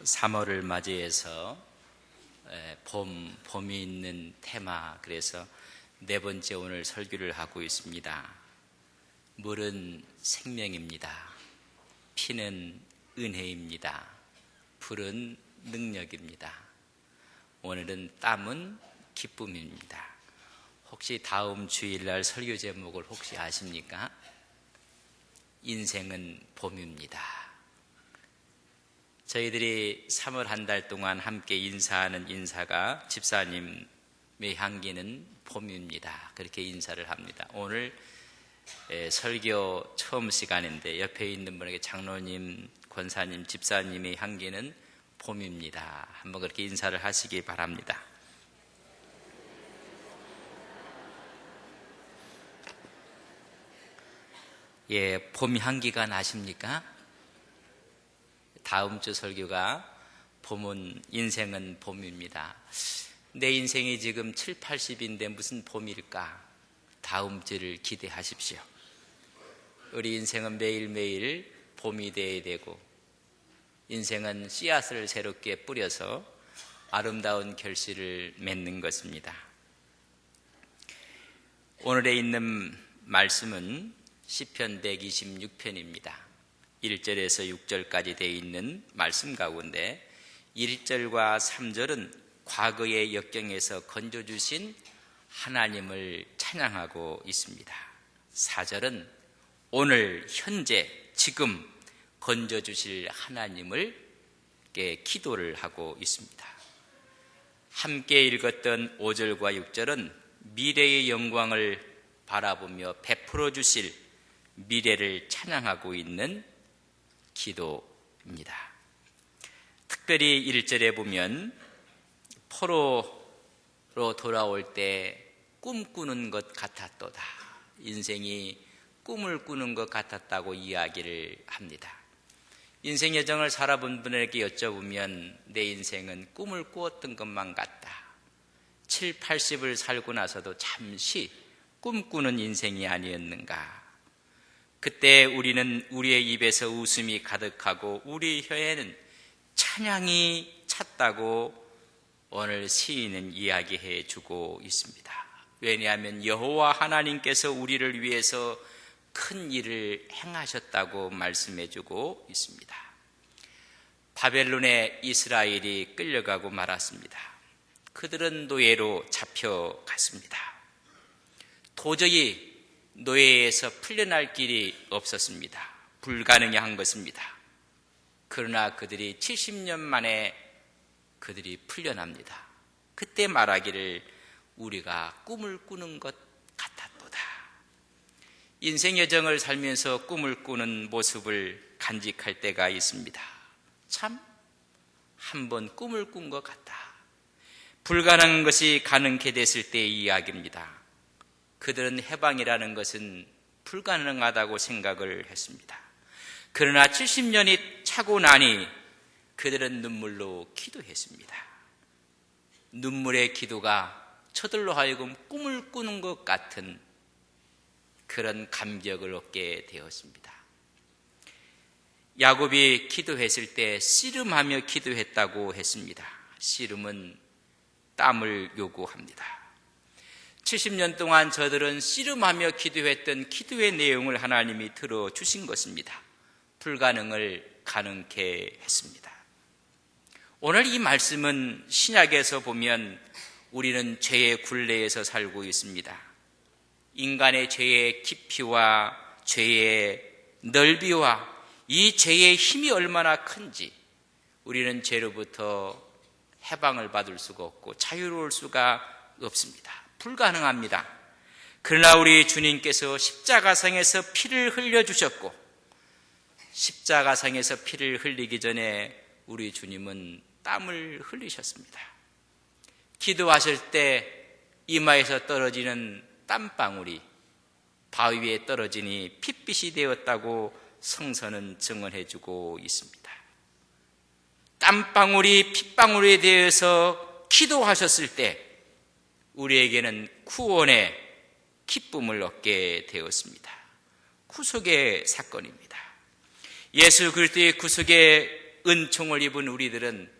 3월을 맞이해서 봄이 있는 테마, 그래서 네 번째 오늘 설교를 하고 있습니다. 물은 생명입니다. 피는 은혜입니다. 불은 능력입니다. 오늘은 땀은 기쁨입니다. 혹시 다음 주일날 설교 제목을 혹시 아십니까? 인생은 봄입니다. 저희들이 3월 한 달 동안 함께 인사하는 인사가 집사님의 향기는 봄입니다. 그렇게 인사를 합니다. 오늘 설교 처음 시간인데 옆에 있는 분에게 장로님, 권사님, 집사님의 향기는 봄입니다. 한번 그렇게 인사를 하시기 바랍니다. 봄 향기가 나십니까? 다음 주 설교가 인생은 봄입니다. 내 인생이 지금 7, 80인데 무슨 봄일까? 다음 주를 기대하십시오. 우리 인생은 매일매일 봄이 되어야 되고, 인생은 씨앗을 새롭게 뿌려서 아름다운 결실을 맺는 것입니다. 오늘에 있는 말씀은 시편 126편입니다. 1절에서 6절까지 되어 있는 말씀 가운데 1절과 3절은 과거의 역경에서 건져주신 하나님을 찬양하고 있습니다. 4절은 오늘 현재 지금 건져주실 하나님을 기도를 하고 있습니다. 함께 읽었던 5절과 6절은 미래의 영광을 바라보며 베풀어 주실 미래를 찬양하고 있는 기도입니다. 특별히 1절에 보면 포로로 돌아올 때 꿈꾸는 것 같았도다. 인생이 꿈을 꾸는 것 같았다고 이야기를 합니다. 인생 여정을 살아본 분에게 여쭤보면 내 인생은 꿈을 꾸었던 것만 같다. 7, 80을 살고 나서도 잠시 꿈꾸는 인생이 아니었는가. 그때 우리는 우리의 입에서 웃음이 가득하고 우리 혀에는 찬양이 찼다고 오늘 시인은 이야기해 주고 있습니다. 왜냐하면 여호와 하나님께서 우리를 위해서 큰 일을 행하셨다고 말씀해 주고 있습니다. 바벨론에 이스라엘이 끌려가고 말았습니다. 그들은 노예로 잡혀갔습니다. 도저히 노예에서 풀려날 길이 없었습니다. 불가능한 것입니다. 그러나 그들이 70년 만에 그들이 풀려납니다. 그때 말하기를 우리가 꿈을 꾸는 것 같았도다. 인생 여정을 살면서 꿈을 꾸는 모습을 간직할 때가 있습니다. 참, 한번 꿈을 꾼 것 같다. 불가능한 것이 가능케 됐을 때의 이야기입니다. 그들은 해방이라는 것은 불가능하다고 생각을 했습니다. 그러나 70년이 차고 나니 그들은 눈물로 기도했습니다. 눈물의 기도가 저들로 하여금 꿈을 꾸는 것 같은 그런 감격을 얻게 되었습니다. 야곱이 기도했을 때 씨름하며 기도했다고 했습니다. 씨름은 땀을 요구합니다. 70년 동안 저들은 씨름하며 기도했던 기도의 내용을 하나님이 들어주신 것입니다. 불가능을 가능케 했습니다. 오늘 이 말씀은 신약에서 보면 우리는 죄의 굴레에서 살고 있습니다. 인간의 죄의 깊이와 죄의 넓이와 이 죄의 힘이 얼마나 큰지 우리는 죄로부터 해방을 받을 수가 없고 자유로울 수가 없습니다. 불가능합니다. 그러나 우리 주님께서 십자가상에서 피를 흘려주셨고 십자가상에서 피를 흘리기 전에 우리 주님은 땀을 흘리셨습니다. 기도하실 때 이마에서 떨어지는 땀방울이 바위 위에 떨어지니 핏빛이 되었다고 성서는 증언해주고 있습니다. 땀방울이 핏방울에 대해서 기도하셨을 때 우리에게는 구원의 기쁨을 얻게 되었습니다. 구속의 사건입니다. 예수 그리스도의 구속의 은총을 입은 우리들은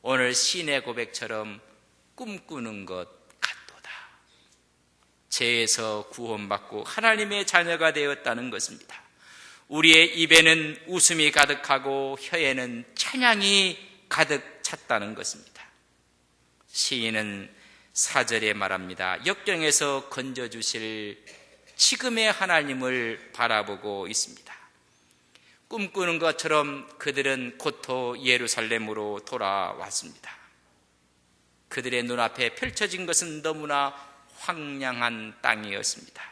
오늘 시인의 고백처럼 꿈꾸는 것 같도다. 죄에서 구원받고 하나님의 자녀가 되었다는 것입니다. 우리의 입에는 웃음이 가득하고 혀에는 찬양이 가득 찼다는 것입니다. 시인은 4절에 말합니다. 역경에서 건져주실 지금의 하나님을 바라보고 있습니다. 꿈꾸는 것처럼 그들은 곧또 예루살렘으로 돌아왔습니다. 그들의 눈앞에 펼쳐진 것은 너무나 황량한 땅이었습니다.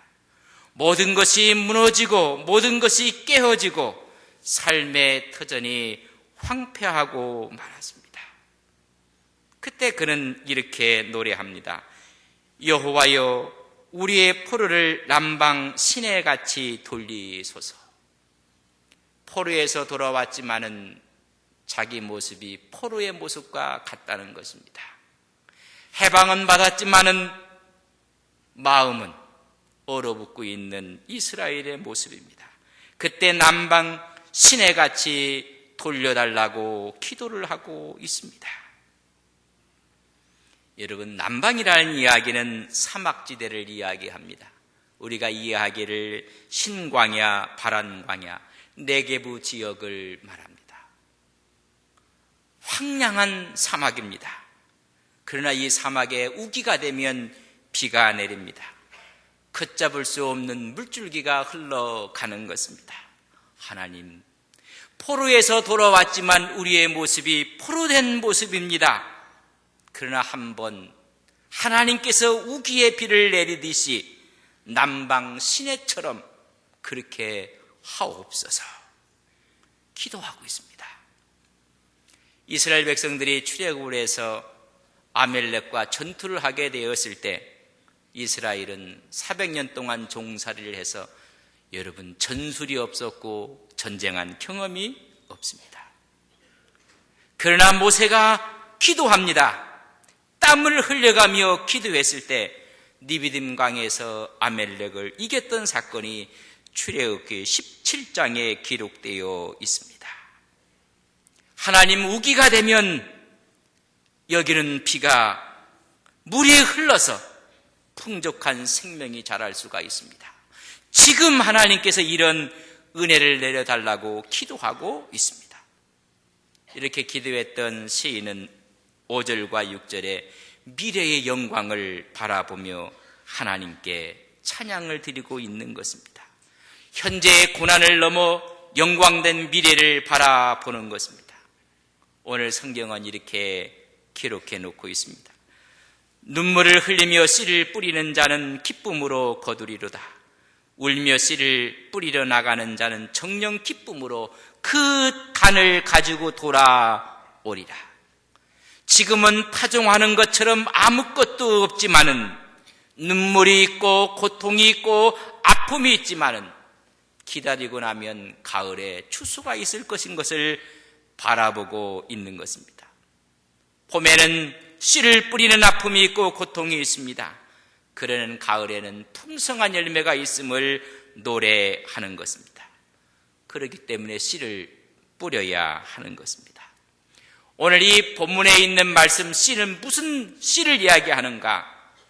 모든 것이 무너지고 모든 것이 깨어지고 삶의 터전이 황폐하고 말았습니다. 그때 그는 이렇게 노래합니다. 여호와여, 우리의 포로를 남방 시내같이 돌리소서. 포로에서 돌아왔지만은 자기 모습이 포로의 모습과 같다는 것입니다. 해방은 받았지만은 마음은 얼어붙고 있는 이스라엘의 모습입니다. 그때 남방 시내같이 돌려달라고 기도를 하고 있습니다. 여러분, 남방이라는 이야기는 사막지대를 이야기합니다. 우리가 이야기를 신광야, 바란광야, 네게부 지역을 말합니다. 황량한 사막입니다. 그러나 이 사막에 우기가 되면 비가 내립니다. 걷잡을 수 없는 물줄기가 흘러가는 것입니다. 하나님, 포로에서 돌아왔지만 우리의 모습이 포로된 모습입니다. 그러나 한번 하나님께서 우기의 비를 내리듯이 남방 시내처럼 그렇게 하옵소서 기도하고 있습니다. 이스라엘 백성들이 출애굽을 해서 아멜렉과 전투를 하게 되었을 때 이스라엘은 400년 동안 종살이를 해서 여러분 전술이 없었고 전쟁한 경험이 없습니다. 그러나 모세가 기도합니다. 땀을 흘려가며 기도했을 때 니비딤 강에서 아멜렉을 이겼던 사건이 출애굽기 17장에 기록되어 있습니다. 하나님, 우기가 되면 여기는 비가 물이 흘러서 풍족한 생명이 자랄 수가 있습니다. 지금 하나님께서 이런 은혜를 내려달라고 기도하고 있습니다. 이렇게 기도했던 시인은 5절과 6절에 미래의 영광을 바라보며 하나님께 찬양을 드리고 있는 것입니다. 현재의 고난을 넘어 영광된 미래를 바라보는 것입니다. 오늘 성경은 이렇게 기록해 놓고 있습니다. 눈물을 흘리며 씨를 뿌리는 자는 기쁨으로 거두리로다. 울며 씨를 뿌리러 나가는 자는 정녕 기쁨으로 그 단을 가지고 돌아오리라. 지금은 파종하는 것처럼 아무것도 없지만은 눈물이 있고 고통이 있고 아픔이 있지만은 기다리고 나면 가을에 추수가 있을 것인 것을 바라보고 있는 것입니다. 봄에는 씨를 뿌리는 아픔이 있고 고통이 있습니다. 그러는 가을에는 풍성한 열매가 있음을 노래하는 것입니다. 그렇기 때문에 씨를 뿌려야 하는 것입니다. 오늘 이 본문에 있는 말씀 씨는 무슨 씨를 이야기하는가?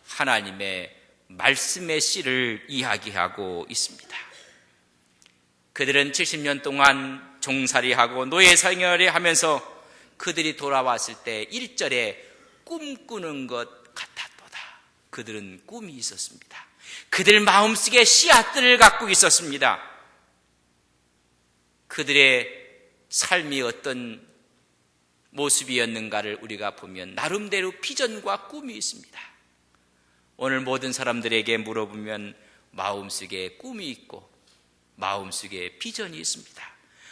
하나님의 말씀의 씨를 이야기하고 있습니다. 그들은 70년 동안 종살이하고 노예 생활을 하면서 그들이 돌아왔을 때 1절에 꿈꾸는 것 같았도다. 그들은 꿈이 있었습니다. 그들 마음속에 씨앗들을 갖고 있었습니다. 그들의 삶이 어떤 모습이었는가를 우리가 보면 나름대로 비전과 꿈이 있습니다. 오늘 모든 사람들에게 물어보면 마음속에 꿈이 있고 마음속에 비전이 있습니다.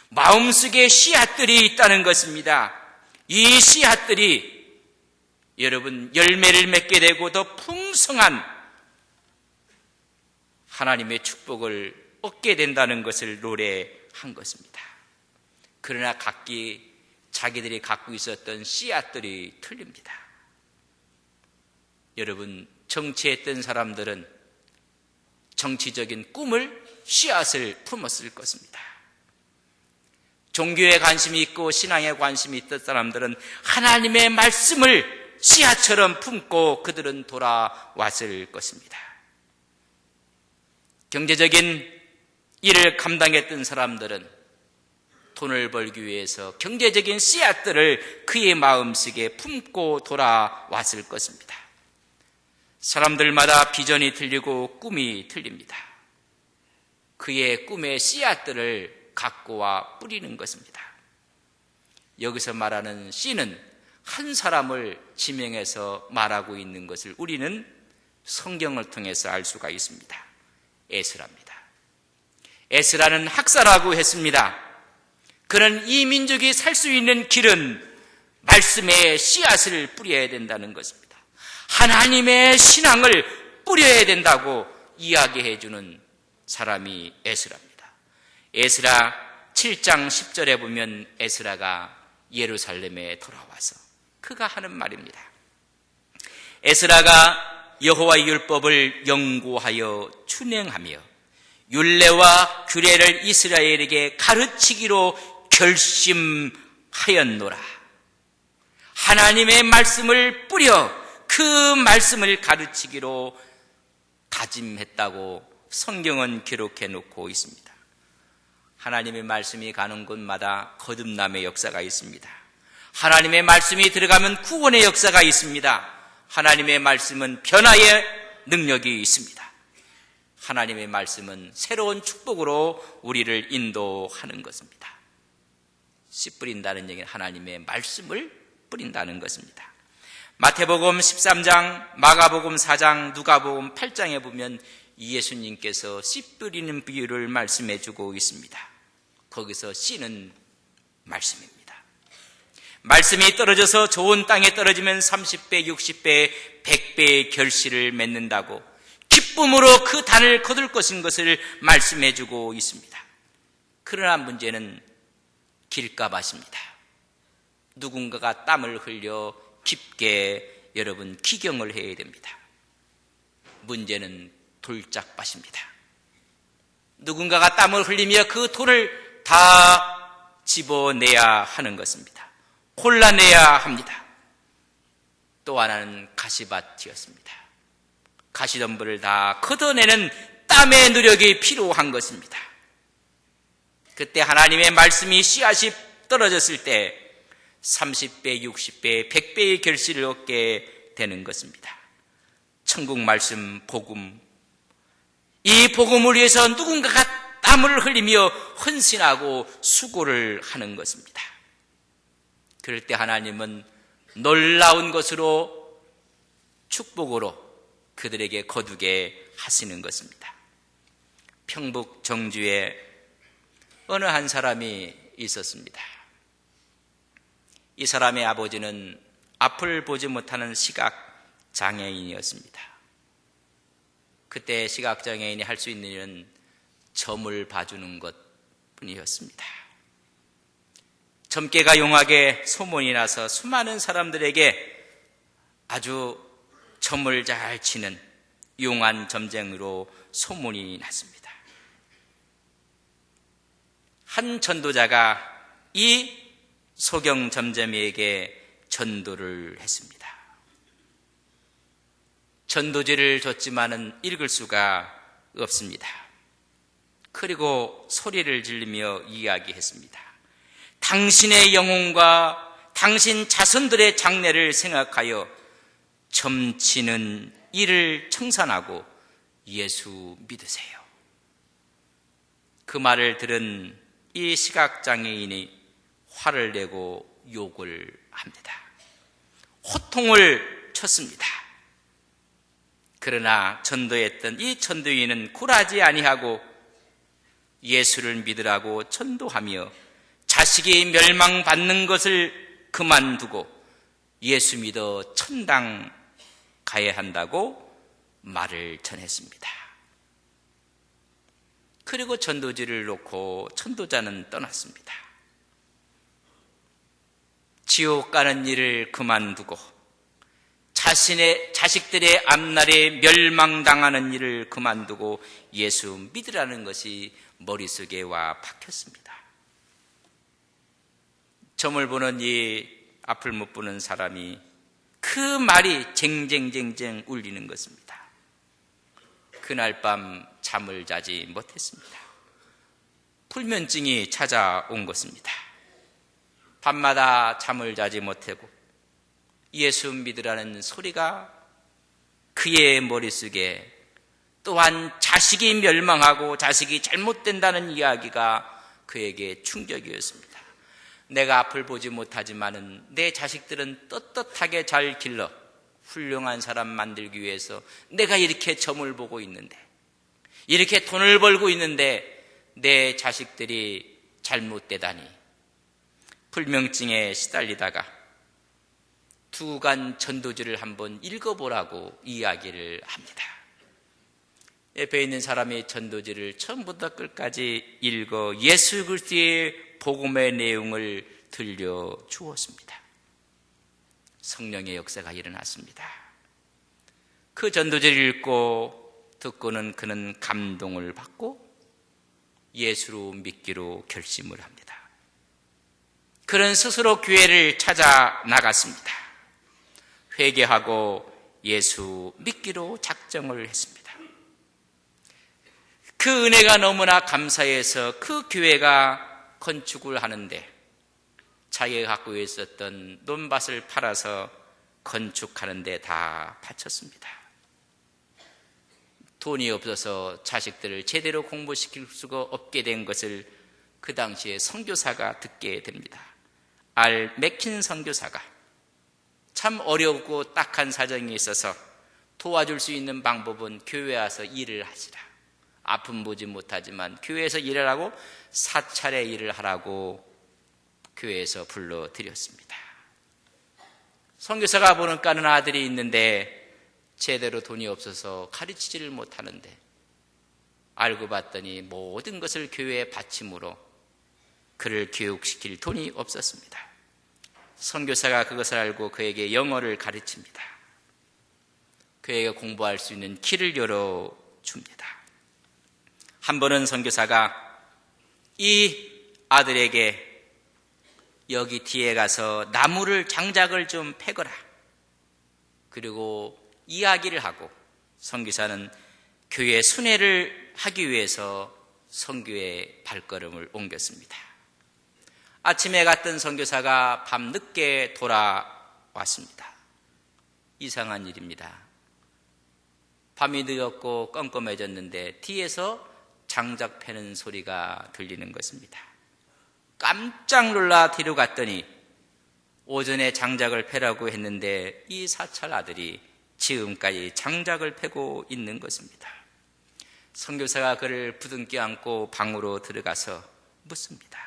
마음속에 씨앗들이 있다는 것입니다. 이 씨앗들이 여러분 열매를 맺게 되고 더 풍성한 하나님의 축복을 얻게 된다는 것을 노래한 것입니다. 그러나 각기 자기들이 갖고 있었던 씨앗들이 틀립니다. 여러분, 정치했던 사람들은 정치적인 꿈을 씨앗을 품었을 것입니다. 종교에 관심이 있고 신앙에 관심이 있던 사람들은 하나님의 말씀을 씨앗처럼 품고 그들은 돌아왔을 것입니다. 경제적인 일을 감당했던 사람들은 돈을 벌기 위해서 경제적인 씨앗들을 그의 마음속에 품고 돌아왔을 것입니다. 사람들마다 비전이 틀리고 꿈이 틀립니다. 그의 꿈의 씨앗들을 갖고 와 뿌리는 것입니다. 여기서 말하는 씨는 한 사람을 지명해서 말하고 있는 것을 우리는 성경을 통해서 알 수가 있습니다. 에스라입니다. 에스라는 학사라고 했습니다. 그는 이 민족이 살 수 있는 길은 말씀의 씨앗을 뿌려야 된다는 것입니다. 하나님의 신앙을 뿌려야 된다고 이야기해 주는 사람이 에스라입니다. 에스라 7장 10절에 보면 에스라가 예루살렘에 돌아와서 그가 하는 말입니다. 에스라가 여호와의 율법을 연구하여 준행하며 율례와 규례를 이스라엘에게 가르치기로 결심하였노라. 하나님의 말씀을 뿌려 그 말씀을 가르치기로 다짐했다고 성경은 기록해 놓고 있습니다. 하나님의 말씀이 가는 곳마다 거듭남의 역사가 있습니다. 하나님의 말씀이 들어가면 구원의 역사가 있습니다. 하나님의 말씀은 변화의 능력이 있습니다. 하나님의 말씀은 새로운 축복으로 우리를 인도하는 것입니다. 씨 뿌린다는 얘기는 하나님의 말씀을 뿌린다는 것입니다. 마태복음 13장, 마가복음 4장, 누가복음 8장에 보면 예수님께서 씨 뿌리는 비유를 말씀해 주고 있습니다. 거기서 씨는 말씀입니다. 말씀이 떨어져서 좋은 땅에 떨어지면 30배, 60배, 100배의 결실을 맺는다고 기쁨으로 그 단을 거둘 것을 말씀해 주고 있습니다. 그러나 문제는 길가밭입니다. 누군가가 땀을 흘려 깊게 여러분 기경을 해야 됩니다. 문제는 돌짝밭입니다. 누군가가 땀을 흘리며 그 돌을 다 집어내야 하는 것입니다. 골라내야 합니다. 또 하나는 가시밭이었습니다. 가시덤불을 다 걷어내는 땀의 노력이 필요한 것입니다. 그때 하나님의 말씀이 씨앗이 떨어졌을 때 30배, 60배, 100배의 결실을 얻게 되는 것입니다. 천국 말씀, 복음, 이 복음을 위해서 누군가가 땀을 흘리며 헌신하고 수고를 하는 것입니다. 그럴 때 하나님은 놀라운 것으로 축복으로 그들에게 거두게 하시는 것입니다. 평북 정주에 어느 한 사람이 있었습니다. 이 사람의 아버지는 앞을 보지 못하는 시각장애인이었습니다. 그때 시각장애인이 할 수 있는 일은 점을 봐주는 것뿐이었습니다. 점괘가 용하게 소문이 나서 수많은 사람들에게 아주 점을 잘 치는 용한 점쟁이로 소문이 났습니다. 한 전도자가 이 소경 점쟁이에게 전도를 했습니다. 전도지를 줬지만은 읽을 수가 없습니다. 그리고 소리를 지르며 이야기했습니다. 당신의 영혼과 당신 자손들의 장래를 생각하여 점치는 이를 청산하고 예수 믿으세요. 그 말을 들은 이 시각장애인이 화를 내고 욕을 합니다. 호통을 쳤습니다. 그러나 전도했던 이 전도인은 굴하지 아니하고 예수를 믿으라고 전도하며 자식이 멸망받는 것을 그만두고 예수 믿어 천당 가야 한다고 말을 전했습니다. 그리고 전도지를 놓고 전도자는 떠났습니다. 지옥 가는 일을 그만두고 자신의 자식들의 앞날에 멸망당하는 일을 그만두고 예수 믿으라는 것이 머릿속에 와 박혔습니다. 점을 보는 이 앞을 못 보는 사람이 그 말이 쟁쟁쟁쟁 울리는 것입니다. 그날 밤 잠을 자지 못했습니다. 불면증이 찾아온 것입니다. 밤마다 잠을 자지 못하고 예수 믿으라는 소리가 그의 머릿속에, 또한 자식이 멸망하고 자식이 잘못된다는 이야기가 그에게 충격이었습니다. 내가 앞을 보지 못하지만은 내 자식들은 떳떳하게 잘 길러 훌륭한 사람 만들기 위해서 내가 이렇게 점을 보고 있는데, 이렇게 돈을 벌고 있는데 내 자식들이 잘못되다니. 불면증에 시달리다가 두간 전도지를 한번 읽어보라고 이야기를 합니다. 옆에 있는 사람이 전도지를 처음부터 끝까지 읽어 예수 그리스도의 복음의 내용을 들려주었습니다. 성령의 역사가 일어났습니다. 그 전도지를 읽고 듣고는 그는 감동을 받고 예수로 믿기로 결심을 합니다. 그는 스스로 교회를 찾아 나갔습니다. 회개하고 예수 믿기로 작정을 했습니다. 그 은혜가 너무나 감사해서 그 교회가 건축을 하는데 자기가 갖고 있었던 논밭을 팔아서 건축하는 데 다 바쳤습니다. 돈이 없어서 자식들을 제대로 공부시킬 수가 없게 된 것을 그 당시에 선교사가 듣게 됩니다. 알 맥킨 선교사가 참 어렵고 딱한 사정이 있어서 도와줄 수 있는 방법은 교회에 와서 일을 하시라. 아픔 보지 못하지만 교회에서 일을 하고 사찰에 일을 하라고 교회에서 불러드렸습니다. 선교사가 보는 까는 아들이 있는데 제대로 돈이 없어서 가르치지를 못하는데, 알고 봤더니 모든 것을 교회에 바침으로 그를 교육시킬 돈이 없었습니다. 선교사가 그것을 알고 그에게 영어를 가르칩니다. 그에게 공부할 수 있는 길을 열어줍니다. 한 번은 선교사가 이 아들에게 여기 뒤에 가서 나무를 장작을 좀 패거라, 그리고 이야기를 하고 선교사는 교회 순회를 하기 위해서 선교의 발걸음을 옮겼습니다. 아침에 갔던 선교사가 밤늦게 돌아왔습니다. 이상한 일입니다. 밤이 늦었고 껌껌해졌는데 뒤에서 장작 패는 소리가 들리는 것입니다. 깜짝 놀라 뒤로 갔더니 오전에 장작을 패라고 했는데 이 사찰 아들이 지금까지 장작을 패고 있는 것입니다. 선교사가 그를 부둥켜 안고 방으로 들어가서 묻습니다.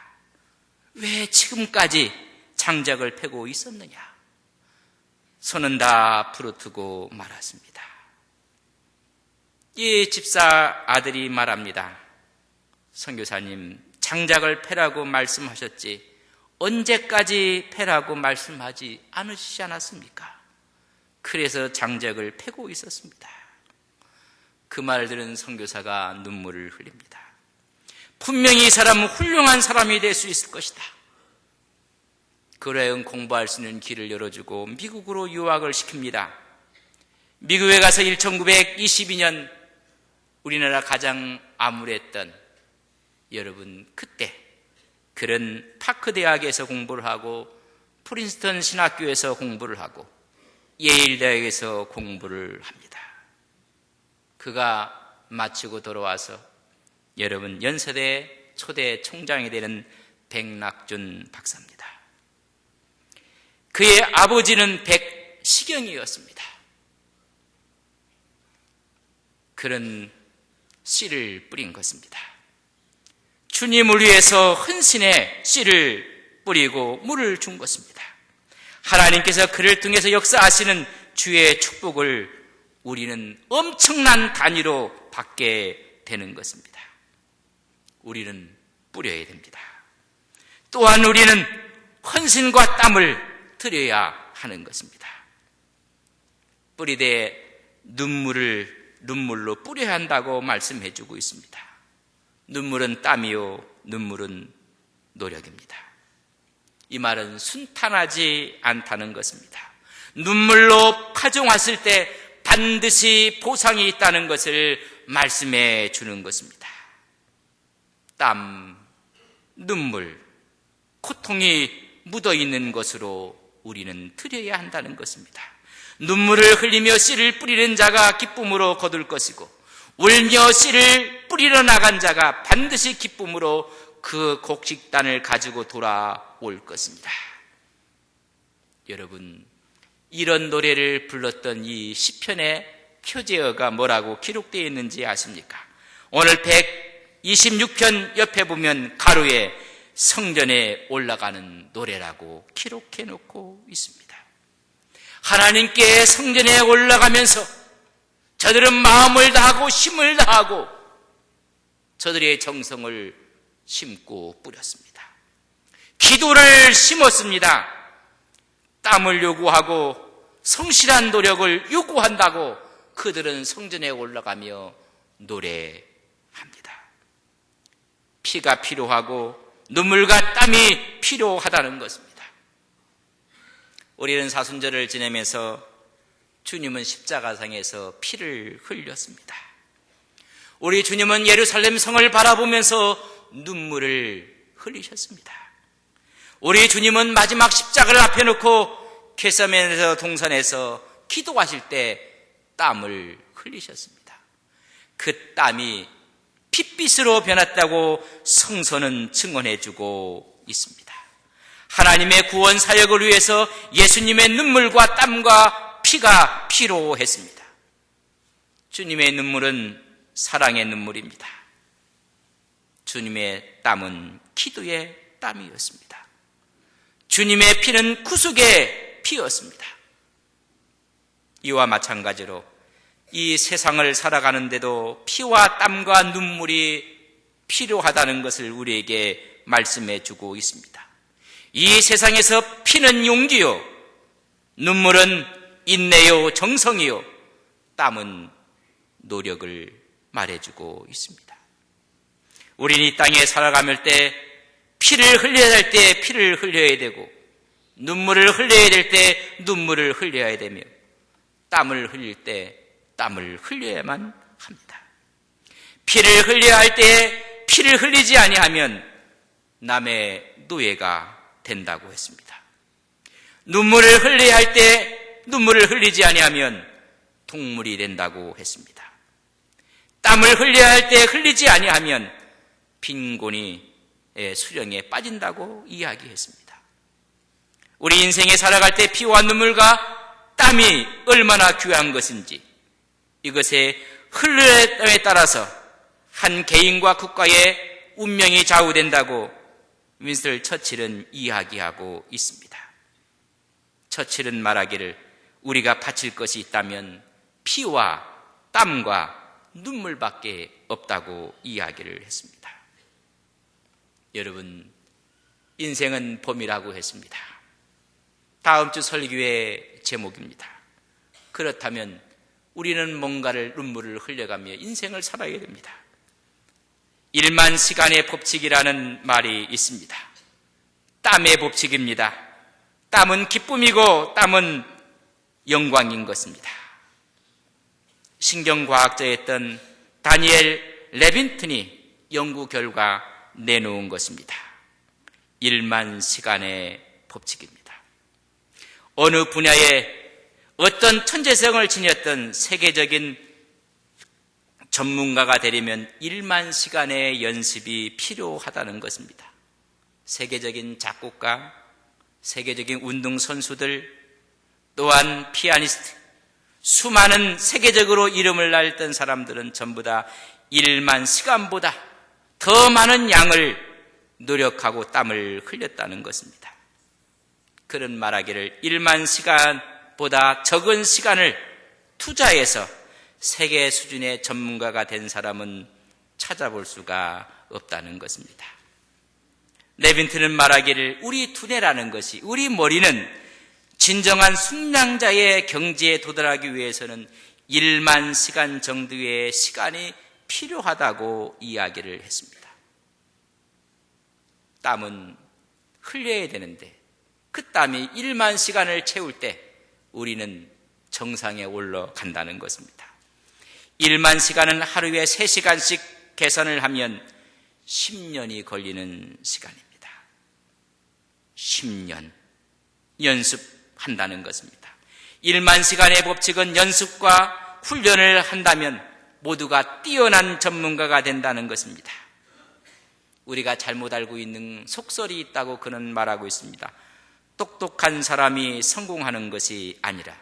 왜 지금까지 장작을 패고 있었느냐? 손은 다 부르트고 말았습니다. 이 집사 아들이 말합니다. 선교사님, 장작을 패라고 말씀하셨지 언제까지 패라고 말씀하지 않으시지 않았습니까? 그래서 장작을 패고 있었습니다. 그 말을 들은 선교사가 눈물을 흘립니다. 분명히 이 사람은 훌륭한 사람이 될 수 있을 것이다. 그래야 공부할 수 있는 길을 열어주고 미국으로 유학을 시킵니다. 미국에 가서 1922년 우리나라 가장 암울했던, 여러분 그때 그런 파크 대학에서 공부를 하고 프린스턴 신학교에서 공부를 하고 예일 대학에서 공부를 합니다. 그가 마치고 돌아와서 여러분 연세대 초대 총장이 되는 백낙준 박사입니다. 그의 아버지는 백시경이었습니다. 그런 씨를 뿌린 것입니다. 주님을 위해서 헌신의 씨를 뿌리고 물을 준 것입니다. 하나님께서 그를 통해서 역사하시는 주의 축복을 우리는 엄청난 단위로 받게 되는 것입니다. 우리는 뿌려야 됩니다. 또한 우리는 헌신과 땀을 들여야 하는 것입니다. 뿌리되 눈물로 뿌려야 한다고 말씀해 주고 있습니다. 눈물은 땀이요, 눈물은 노력입니다. 이 말은 순탄하지 않다는 것입니다. 눈물로 파종했을 때 반드시 보상이 있다는 것을 말씀해 주는 것입니다. 땀, 눈물, 고통이 묻어 있는 것으로 우리는 드려야 한다는 것입니다. 눈물을 흘리며 씨를 뿌리는 자가 기쁨으로 거둘 것이고, 울며 씨를 뿌리러 나간 자가 반드시 기쁨으로 그 곡식단을 가지고 돌아올 것입니다. 여러분, 이런 노래를 불렀던 이 시편의 표제어가 뭐라고 기록되어 있는지 아십니까? 오늘 126편 옆에 보면 가로에 성전에 올라가는 노래라고 기록해 놓고 있습니다. 하나님께 성전에 올라가면서 저들은 마음을 다하고 힘을 다하고 저들의 정성을 심고 뿌렸습니다. 기도를 심었습니다. 땀을 요구하고 성실한 노력을 요구한다고 그들은 성전에 올라가며 노래합니다. 피가 필요하고 눈물과 땀이 필요하다는 것입니다. 우리는 사순절을 지내면서 주님은 십자가상에서 피를 흘렸습니다. 우리 주님은 예루살렘 성을 바라보면서 눈물을 흘리셨습니다. 우리 주님은 마지막 십자가를 앞에 놓고 겟세마네 동산에서 기도하실 때 땀을 흘리셨습니다. 그 땀이 핏빛으로 변했다고 성서는 증언해주고 있습니다. 하나님의 구원 사역을 위해서 예수님의 눈물과 땀과 피가 필요했습니다. 주님의 눈물은 사랑의 눈물입니다. 주님의 땀은 기도의 땀이었습니다. 주님의 피는 구속의 피였습니다. 이와 마찬가지로 이 세상을 살아가는데도 피와 땀과 눈물이 필요하다는 것을 우리에게 말씀해 주고 있습니다. 이 세상에서 피는 용기요, 눈물은 인내요, 정성이요, 땀은 노력을 말해주고 있습니다. 우리는 이 땅에 살아가면 때 피를 흘려야 할 때 피를 흘려야 되고, 눈물을 흘려야 될 때 눈물을 흘려야 되며, 땀을 흘릴 때 땀을 흘려야만 합니다. 피를 흘려야 할 때 피를 흘리지 아니하면 남의 노예가 된다고 했습니다. 눈물을 흘려야 할 때 눈물을 흘리지 아니하면 동물이 된다고 했습니다. 땀을 흘려야 할 때 흘리지 아니하면 빈곤이 수령에 빠진다고 이야기했습니다. 우리 인생에 살아갈 때 피와 눈물과 땀이 얼마나 귀한 것인지, 이것의 흘림에 따라서 한 개인과 국가의 운명이 좌우된다고 윈스턴 처칠은 이야기하고 있습니다. 처칠은 말하기를 우리가 바칠 것이 있다면 피와 땀과 눈물밖에 없다고 이야기를 했습니다. 여러분, 인생은 봄이라고 했습니다. 다음 주 설교의 제목입니다. 그렇다면 우리는 뭔가를 눈물을 흘려가며 인생을 살아야 됩니다. 1만 시간의 법칙이라는 말이 있습니다. 땀의 법칙입니다. 땀은 기쁨이고 땀은 영광인 것입니다. 신경과학자였던 다니엘 레빈튼이 연구 결과 내놓은 것입니다. 1만 시간의 법칙입니다. 어느 분야에 어떤 천재성을 지녔던 세계적인 전문가가 되려면 1만 시간의 연습이 필요하다는 것입니다. 세계적인 작곡가, 세계적인 운동선수들, 또한 피아니스트, 수많은 세계적으로 이름을 날렸던 사람들은 전부 다 1만 시간보다 더 많은 양을 노력하고 땀을 흘렸다는 것입니다. 그런 말하기를 1만 시간보다 적은 시간을 투자해서 세계 수준의 전문가가 된 사람은 찾아볼 수가 없다는 것입니다. 레빈튼은 말하기를 우리 두뇌라는 것이, 우리 머리는 진정한 숙량자의 경지에 도달하기 위해서는 1만 시간 정도의 시간이 필요하다고 이야기를 했습니다. 땀은 흘려야 되는데 그 땀이 1만 시간을 채울 때 우리는 정상에 올라간다는 것입니다. 1만 시간은 하루에 3시간씩 계산을 하면 10년이 걸리는 시간입니다. 10년 연습한다는 것입니다. 1만 시간의 법칙은 연습과 훈련을 한다면 모두가 뛰어난 전문가가 된다는 것입니다. 우리가 잘못 알고 있는 속설이 있다고 그는 말하고 있습니다. 똑똑한 사람이 성공하는 것이 아니라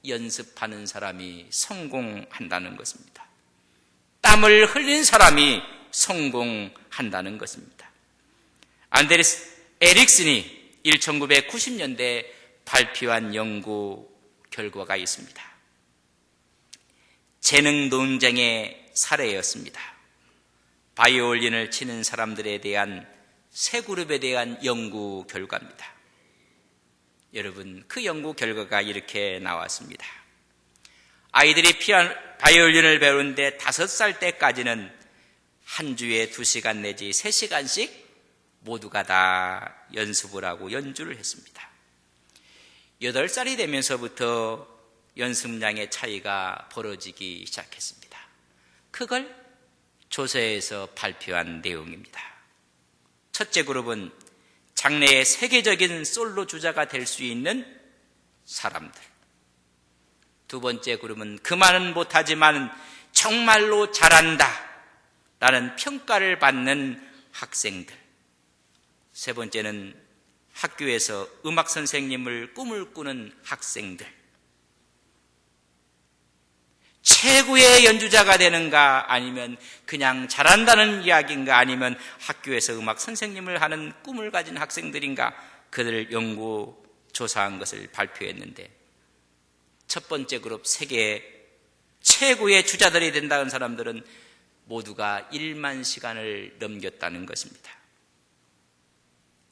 연습하는 사람이 성공한다는 것입니다. 땀을 흘린 사람이 성공한다는 것입니다. 안데르스 에릭슨이 1990년대에 발표한 연구 결과가 있습니다. 재능 논쟁의 사례였습니다. 바이올린을 치는 사람들에 대한 세 그룹에 대한 연구 결과입니다. 여러분, 그 연구 결과가 이렇게 나왔습니다. 아이들이 바이올린을 배우는데 5살 때까지는 한 주에 2시간 내지 3시간씩 모두가 다 연습을 하고 연주를 했습니다. 8살이 되면서부터 연습량의 차이가 벌어지기 시작했습니다. 그걸 조사에서 발표한 내용입니다. 첫째 그룹은 장래의 세계적인 솔로 주자가 될 수 있는 사람들. 두 번째 그룹은 그만은 못하지만 정말로 잘한다 라는 평가를 받는 학생들. 세 번째는 학교에서 음악 선생님을 꿈을 꾸는 학생들. 최고의 연주자가 되는가, 아니면 그냥 잘한다는 이야기인가, 아니면 학교에서 음악 선생님을 하는 꿈을 가진 학생들인가, 그들을 연구 조사한 것을 발표했는데, 첫 번째 그룹 세계 최고의 주자들이 된다는 사람들은 모두가 1만 시간을 넘겼다는 것입니다.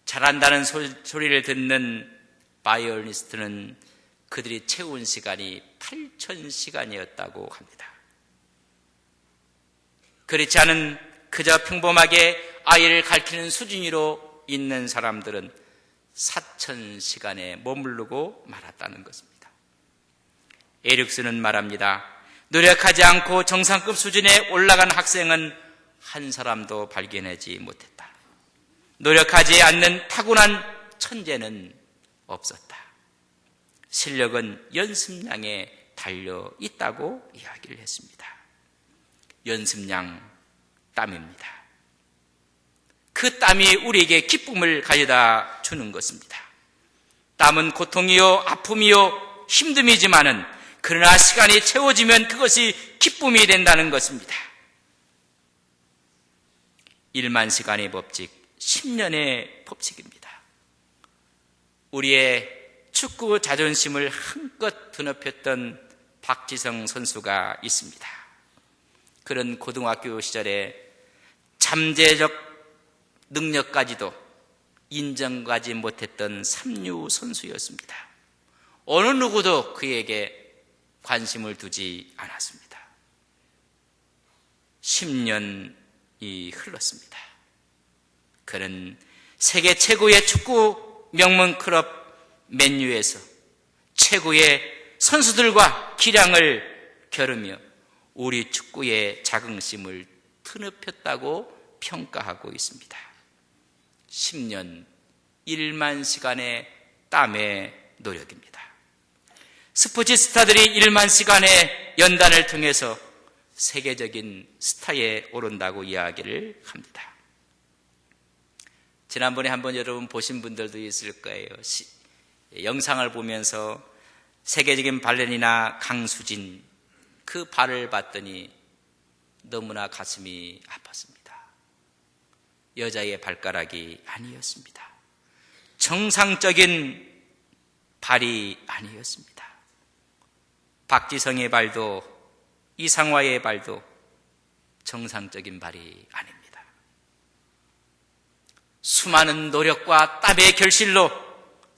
잘한다는 소리를 듣는 바이올리니스트는 그들이 채운 시간이 8,000시간이었다고 합니다. 그렇지 않은 그저 평범하게 아이를 가르치는 수준으로 있는 사람들은 4,000시간에 머무르고 말았다는 것입니다. 에릭슨은 말합니다. 노력하지 않고 정상급 수준에 올라간 학생은 한 사람도 발견하지 못했다. 노력하지 않는 타고난 천재는 없었다. 실력은 연습량에 달려 있다고 이야기를 했습니다. 연습량, 땀입니다. 그 땀이 우리에게 기쁨을 가져다 주는 것입니다. 땀은 고통이요, 아픔이요, 힘듦이지만은 그러나 시간이 채워지면 그것이 기쁨이 된다는 것입니다. 1만 시간의 법칙, 10년의 법칙입니다. 우리의 축구 자존심을 한껏 드높였던 박지성 선수가 있습니다. 그런 고등학교 시절에 잠재적 능력까지도 인정하지 못했던 삼류 선수였습니다. 어느 누구도 그에게 관심을 두지 않았습니다. 10년이 흘렀습니다. 그는 세계 최고의 축구 명문 클럽 맨유에서 최고의 선수들과 기량을 겨루며 우리 축구의 자긍심을 드높였다고 평가하고 있습니다. 10년 1만 시간의 땀의 노력입니다. 스포츠 스타들이 1만 시간의 연단을 통해서 세계적인 스타에 오른다고 이야기를 합니다. 지난번에 한번 여러분 보신 분들도 있을 거예요. 영상을 보면서 세계적인 발레리나 강수진, 그 발을 봤더니 너무나 가슴이 아팠습니다. 여자의 발가락이 아니었습니다. 정상적인 발이 아니었습니다. 박지성의 발도 이상화의 발도 정상적인 발이 아닙니다. 수많은 노력과 땀의 결실로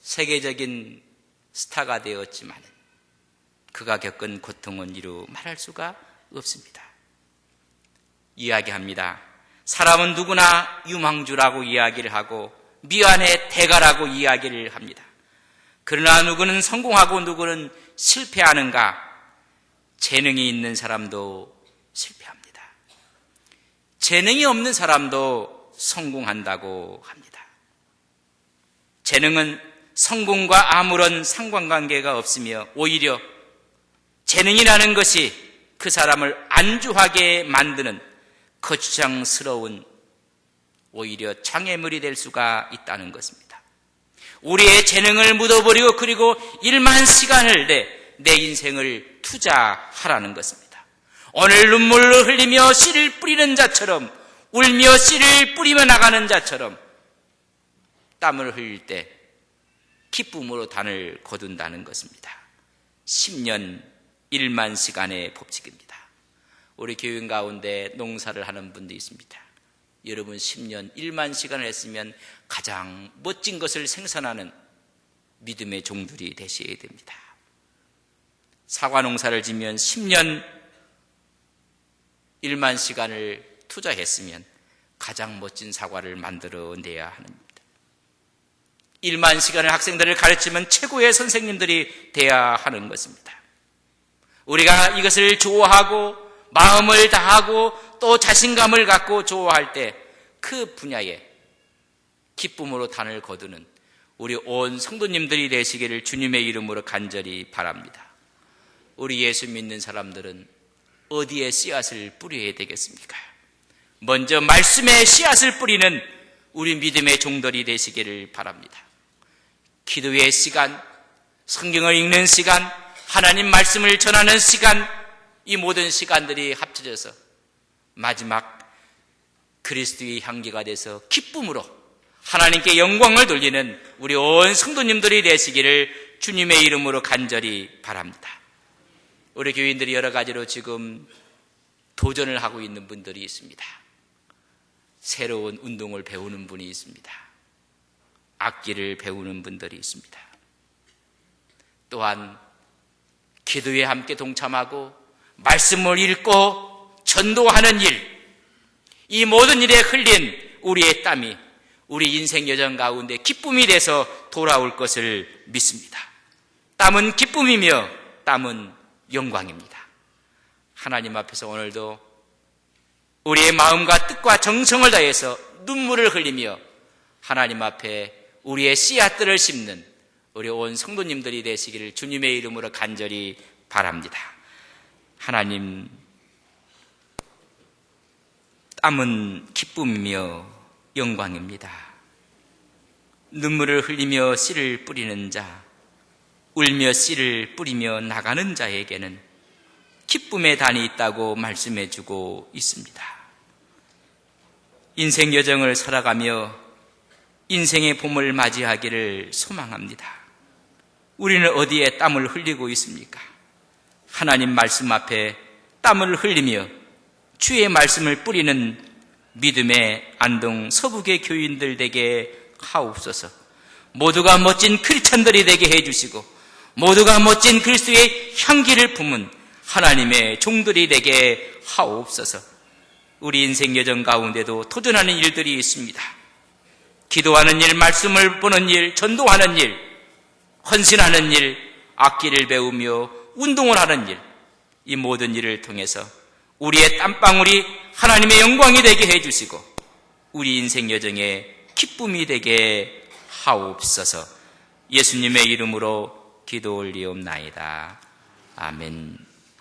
세계적인 스타가 되었지만 그가 겪은 고통은 이루 말할 수가 없습니다. 이야기합니다. 사람은 누구나 유망주라고 이야기를 하고 미완의 대가라고 이야기를 합니다. 그러나 누구는 성공하고 누구는 실패하는가? 재능이 있는 사람도 실패합니다. 재능이 없는 사람도 성공한다고 합니다. 재능은 성공과 아무런 상관관계가 없으며 오히려 재능이라는 것이 그 사람을 안주하게 만드는 거추장스러운 오히려 장애물이 될 수가 있다는 것입니다. 우리의 재능을 묻어버리고 그리고 일만 시간을 내 인생을 투자하라는 것입니다. 오늘 눈물을 흘리며 씨를 뿌리는 자처럼 울며 씨를 뿌리며 나가는 자처럼 땀을 흘릴 때 기쁨으로 단을 거둔다는 것입니다. 10년 1만 시간의 법칙입니다. 우리 교인 가운데 농사를 하는 분도 있습니다. 여러분 10년 1만 시간을 했으면 가장 멋진 것을 생산하는 믿음의 종들이 되셔야 됩니다. 사과 농사를 지면 10년 1만 시간을 투자했으면 가장 멋진 사과를 만들어내야 합니다. 1만 시간을 학생들을 가르치면 최고의 선생님들이 돼야 하는 것입니다. 우리가 이것을 좋아하고 마음을 다하고 또 자신감을 갖고 좋아할 때 그 분야에 기쁨으로 단을 거두는 우리 온 성도님들이 되시기를 주님의 이름으로 간절히 바랍니다. 우리 예수 믿는 사람들은 어디에 씨앗을 뿌려야 되겠습니까? 먼저 말씀에 씨앗을 뿌리는 우리 믿음의 종들이 되시기를 바랍니다. 기도의 시간, 성경을 읽는 시간, 하나님 말씀을 전하는 시간, 이 모든 시간들이 합쳐져서 마지막 그리스도의 향기가 돼서 기쁨으로 하나님께 영광을 돌리는 우리 온 성도님들이 되시기를 주님의 이름으로 간절히 바랍니다. 우리 교인들이 여러 가지로 지금 도전을 하고 있는 분들이 있습니다. 새로운 운동을 배우는 분이 있습니다. 악기를 배우는 분들이 있습니다. 또한 기도에 함께 동참하고 말씀을 읽고 전도하는 일, 이 모든 일에 흘린 우리의 땀이 우리 인생 여정 가운데 기쁨이 돼서 돌아올 것을 믿습니다. 땀은 기쁨이며 땀은 영광입니다. 하나님 앞에서 오늘도 우리의 마음과 뜻과 정성을 다해서 눈물을 흘리며 하나님 앞에 우리의 씨앗들을 심는 우리 온 성도님들이 되시기를 주님의 이름으로 간절히 바랍니다. 하나님, 땀은 기쁨이며 영광입니다. 눈물을 흘리며 씨를 뿌리는 자, 울며 씨를 뿌리며 나가는 자에게는 기쁨의 단이 있다고 말씀해 주고 있습니다. 인생 여정을 살아가며 인생의 봄을 맞이하기를 소망합니다. 우리는 어디에 땀을 흘리고 있습니까? 하나님 말씀 앞에 땀을 흘리며 주의 말씀을 뿌리는 믿음의 안동 서북의 교인들 되게 하옵소서. 모두가 멋진 크리스찬들이 되게 해주시고 모두가 멋진 그리스도의 향기를 품은 하나님의 종들이 되게 하옵소서. 우리 인생 여정 가운데도 도전하는 일들이 있습니다. 기도하는 일, 말씀을 보는 일, 전도하는 일, 헌신하는 일, 악기를 배우며 운동을 하는 일, 이 모든 일을 통해서 우리의 땀방울이 하나님의 영광이 되게 해주시고 우리 인생 여정에 기쁨이 되게 하옵소서. 예수님의 이름으로 기도 올리옵나이다. 아멘.